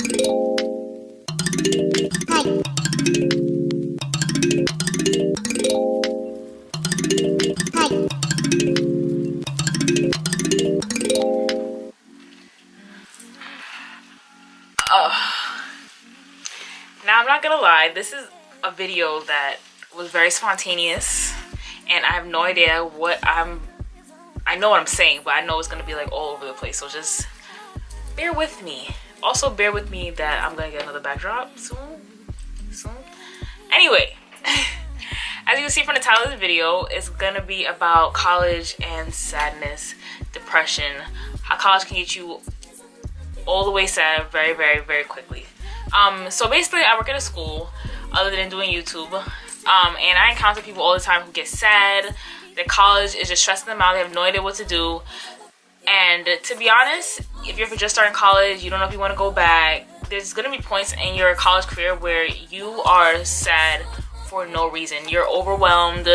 Now, I'm not gonna lie, this is a video that was very spontaneous, and I have no idea what I know what I'm saying, but I know it's gonna be like all over the place, so just bear with me. Also, bear with me that I'm gonna get another backdrop soon. Anyway, as you can see from the title of the video, it's gonna be about college and sadness, depression, how college can get you all the way sad very, very, very quickly. So basically, I work at a school other than doing YouTube, and I encounter people all the time who get sad. Their college is just stressing them out. They have no idea what to do. And to be honest, if you're just starting college, you don't know if you want to go back, there's going to be points in your college career where you are sad for no reason. You're overwhelmed,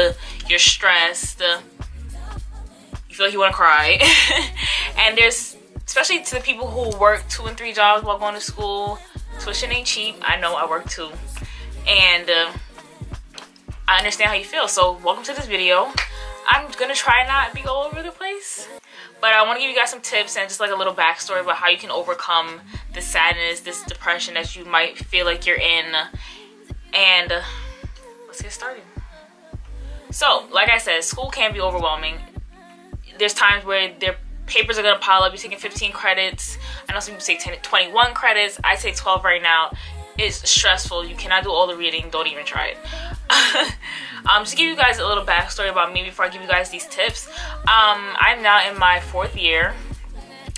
you're stressed, you feel like you want to cry. And there's, especially to the people who work 2 and 3 jobs while going to school, tuition ain't cheap. I know, I work too. And I understand how you feel. So welcome to this video. I'm gonna try not be all over the place, but I want to give you guys some tips and just like a little backstory about how you can overcome this sadness, this depression that you might feel like you're in. And let's get started. So like I said, school can be overwhelming. There's times where their papers are gonna pile up. You're taking 15 credits. I know some people take 21 credits. I take 12 right now. It's stressful. You cannot do all the reading. Don't even try it. Just to give you guys a little backstory about me before I give you guys these tips. I'm now in my 4th year.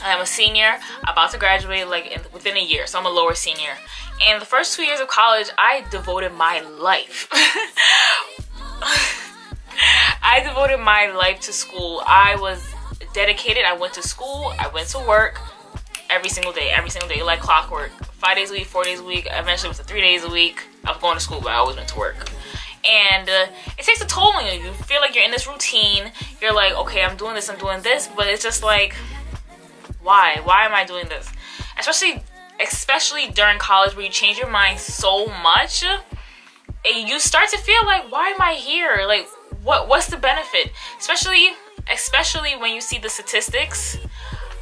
I'm a senior, about to graduate within a year, so I'm a lower senior. And the first 2 years of college, I devoted my life. I devoted my life to school. I was dedicated. I went to school. I went to work every single day, like clockwork. 5 days a week, 4 days a week. Eventually it was 3 days a week. I was going to school, but I always went to work. And it takes a toll on you. You feel like you're in this routine. You're like, okay, I'm doing this, but it's just like, why? Why am I doing this? Especially during college, where you change your mind so much, and you start to feel like, why am I here? Like, what's the benefit? Especially when you see the statistics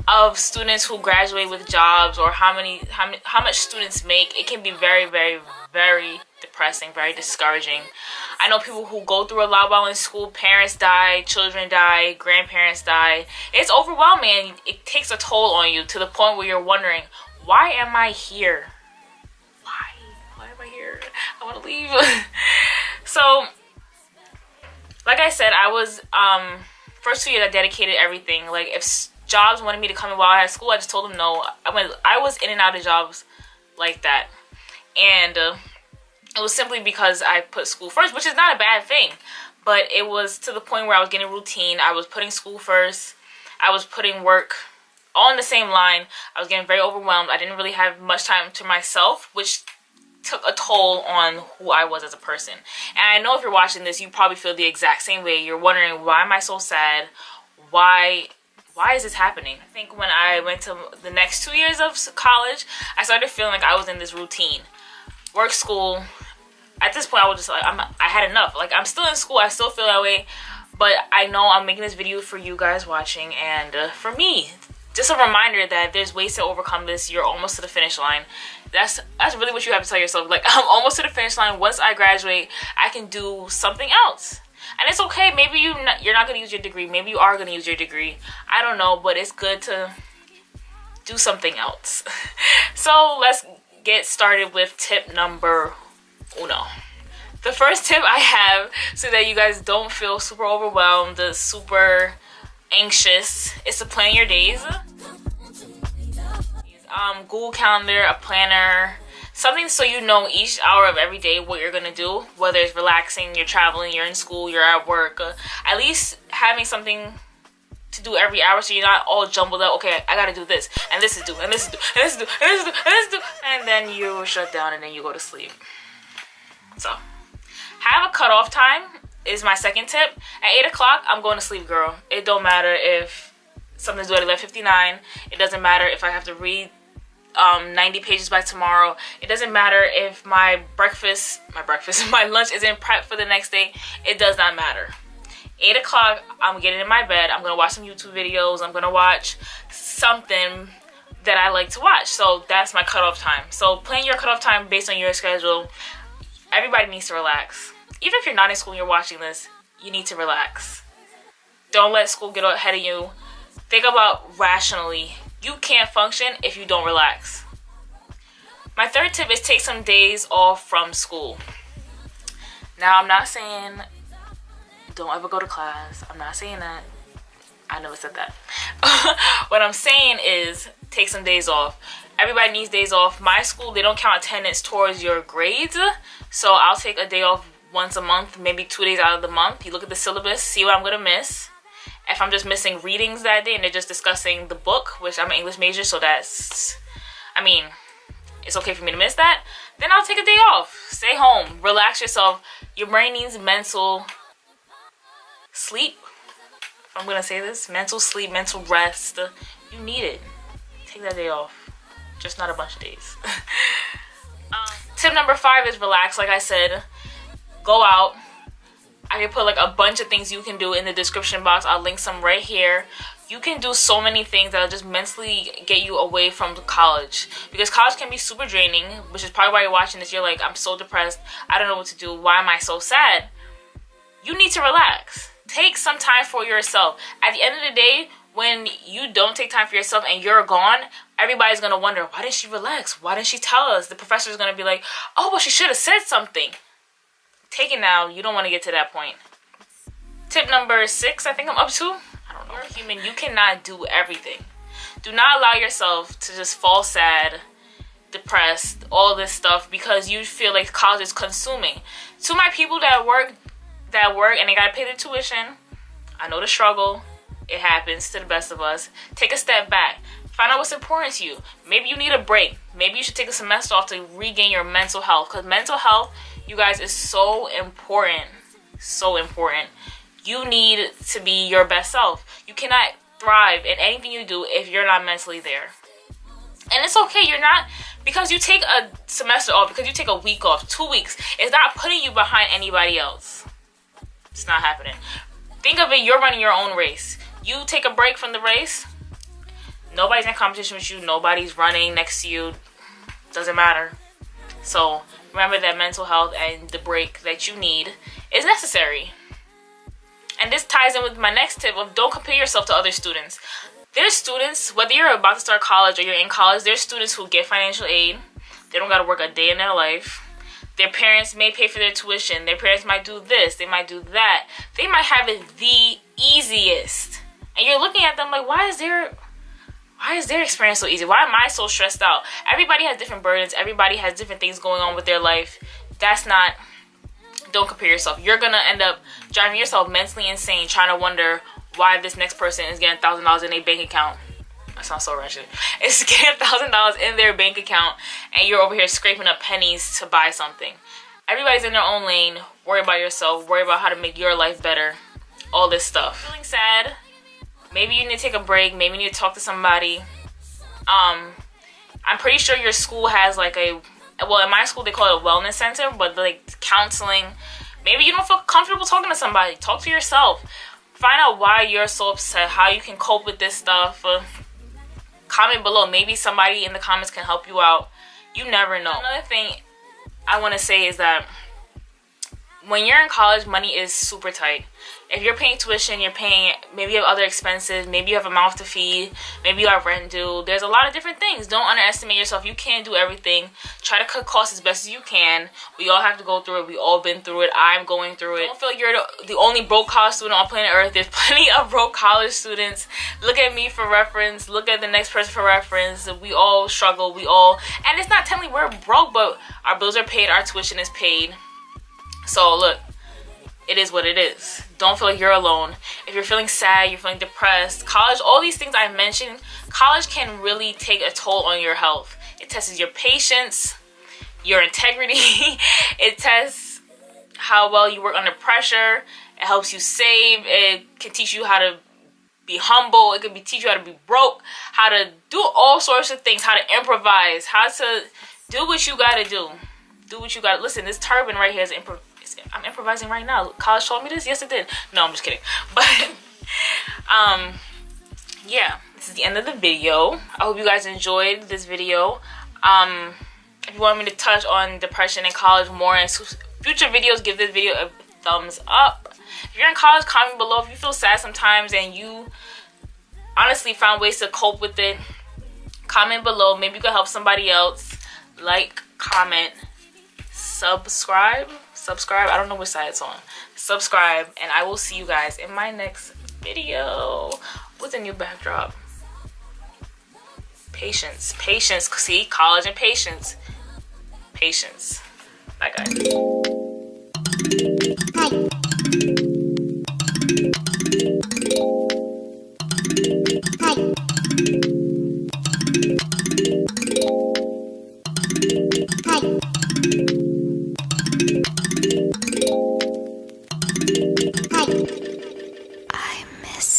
of students who graduate with jobs, or how much students make. It can be very, very, very depressing, very discouraging. I know people who go through a lot while in school. Parents die, children die, grandparents die. It's overwhelming, and it takes a toll on you to the point where you're wondering, why am I here? Why am I here? I want to leave. So like I said, I was first 2 years I dedicated everything. Like, if jobs wanted me to come in while I had school, I just told them no. I was in and out of jobs like that. And it was simply because I put school first, which is not a bad thing. But it was to the point where I was getting routine. I was putting school first. I was putting work all in the same line. I was getting very overwhelmed. I didn't really have much time to myself, which took a toll on who I was as a person. And I know if you're watching this, you probably feel the exact same way. You're wondering, why am I so sad? Why is this happening? I think when I went to the next 2 years of college, I started feeling like I was in this routine. Work, school. At this point, I was just like, I had enough. Like, I'm still in school. I still feel that way. But I know I'm making this video for you guys watching, and for me. Just a reminder that there's ways to overcome this. You're almost to the finish line. That's really what you have to tell yourself. Like, I'm almost to the finish line. Once I graduate, I can do something else. And it's okay. Maybe you're not going to use your degree. Maybe you are going to use your degree. I don't know. But it's good to do something else. So let's get started with tip number 1. The first tip I have, so that you guys don't feel super overwhelmed, super anxious, is to plan your days. Google Calendar, a planner, something so you know each hour of every day what you're gonna do, whether it's relaxing, you're traveling, you're in school, you're at work. At least having something to do every hour, so you're not all jumbled up. Okay, I gotta do this, and this is due, and this is due, and this is due, and this is due, and this is due, and then you shut down, and then you go to sleep. So have a cutoff time is my second tip. At 8 o'clock, I'm going to sleep, girl. It don't matter if something's due at 11:59. It doesn't matter if I have to read 90 pages by tomorrow. It doesn't matter if my lunch isn't prepped for the next day. It does not matter. 8 o'clock, I'm getting in my bed. I'm going to watch some YouTube videos. I'm going to watch something that I like to watch. So that's my cutoff time. So plan your cutoff time based on your schedule. Everybody needs to relax. Even if you're not in school and you're watching this, you need to relax. Don't let school get ahead of you. Think about rationally. You can't function if you don't relax. My third tip is take some days off from school. Now, I'm not saying don't ever go to class. I'm not saying that. I never said that. What I'm saying is take some days off. Everybody needs days off. My school, they don't count attendance towards your grades. So I'll take a day off once a month, maybe 2 days out of the month. You look at the syllabus, see what I'm going to miss. If I'm just missing readings that day and they're just discussing the book, which I'm an English major, so it's okay for me to miss that, then I'll take a day off. Stay home. Relax yourself. Your brain needs mental sleep. If I'm going to say this, mental sleep, mental rest. You need it. Take that day off. Just not a bunch of days. Tip number 5 is relax. Like I said, go out. I can put like a bunch of things you can do in the description box. I'll link some right here. You can do so many things that'll just mentally get you away from college. Because college can be super draining, which is probably why you're watching this. You're like, I'm so depressed. I don't know what to do. Why am I so sad? You need to relax. Take some time for yourself. At the end of the day, when you don't take time for yourself and you're gone, everybody's going to wonder, why didn't she relax? Why didn't she tell us? The professor's going to be like, oh, well, she should have said something. Take it now. You don't want to get to that point. Tip number 6, I think I'm up to. I don't know. You're human. You cannot do everything. Do not allow yourself to just fall sad, depressed, all this stuff because you feel like college is consuming. To my people that work and they got to pay their tuition, I know the struggle. It happens to the best of us. Take a step back. Find out what's important to you. Maybe you need a break. Maybe you should take a semester off to regain your mental health. Because mental health, you guys, is so important. So important. You need to be your best self. You cannot thrive in anything you do if you're not mentally there. And it's okay. You're not, because you take a semester off, because you take a week off, 2 weeks, it's not putting you behind anybody else. It's not happening. Think of it, you're running your own race. You take a break from the race, nobody's in competition with you, nobody's running next to you, doesn't matter. So remember that mental health and the break that you need is necessary. And this ties in with my next tip of don't compare yourself to other students. There's students, whether you're about to start college or you're in college, there's students who get financial aid. They don't got to work a day in their life. Their parents may pay for their tuition. Their parents might do this. They might do that. They might have it the easiest. And you're looking at them like, why is their experience so easy? Why am I so stressed out? Everybody has different burdens. Everybody has different things going on with their life. Don't compare yourself. You're going to end up driving yourself mentally insane trying to wonder why this next person is getting $1,000 in their bank account. That sounds so wretched. It's getting $1,000 in their bank account and you're over here scraping up pennies to buy something. Everybody's in their own lane. Worry about yourself. Worry about how to make your life better. All this stuff. Feeling sad? Maybe you need to take a break. Maybe you need to talk to somebody. I'm pretty sure your school has like in my school they call it a wellness center, but like counseling. Maybe you don't feel comfortable talking to somebody. Talk to yourself. Find out why you're so upset, how you can cope with this stuff. Comment below. Maybe somebody in the comments can help you out. You never know. Another thing I want to say is that when you're in college, money is super tight. If you're paying tuition, maybe you have other expenses, maybe you have a mouth to feed, maybe you have rent due. There's a lot of different things. Don't underestimate yourself. You can't do everything. Try to cut costs as best as you can. We all have to go through it. We all been through it. I'm going through it. Don't feel like you're the only broke college student on planet Earth. There's plenty of broke college students. Look at me for reference. Look at the next person for reference. We all struggle. And it's not telling we're broke, but our bills are paid. Our tuition is paid. So look, it is what it is. Don't feel like you're alone. If you're feeling sad, you're feeling depressed, college, all these things I mentioned, college can really take a toll on your health. It tests your patience, your integrity. It tests how well you work under pressure. It helps you save. It can teach you how to be humble. It could be teach you how to be broke, how to do all sorts of things, how to improvise, how to do what you gotta do. Do what you gotta. Listen, this turban right here is I'm improvising right now. College told me this. Yes, it did. No, I'm just kidding. But yeah, this is the end of the video. I hope you guys enjoyed this video. If you want me to touch on depression in college more in future videos, give this video a thumbs up. If you're in college, comment below. If you feel sad sometimes and you honestly found ways to cope with it, comment below. Maybe you could help somebody else. Like, comment, subscribe. I don't know which side it's on. Subscribe, and I will see you guys in my next video with a new backdrop. Patience. See, college and patience. Bye, guys.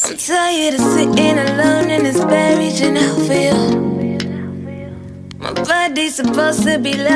I'm tired of sitting alone in this bad region outfield. My body's supposed to be loved.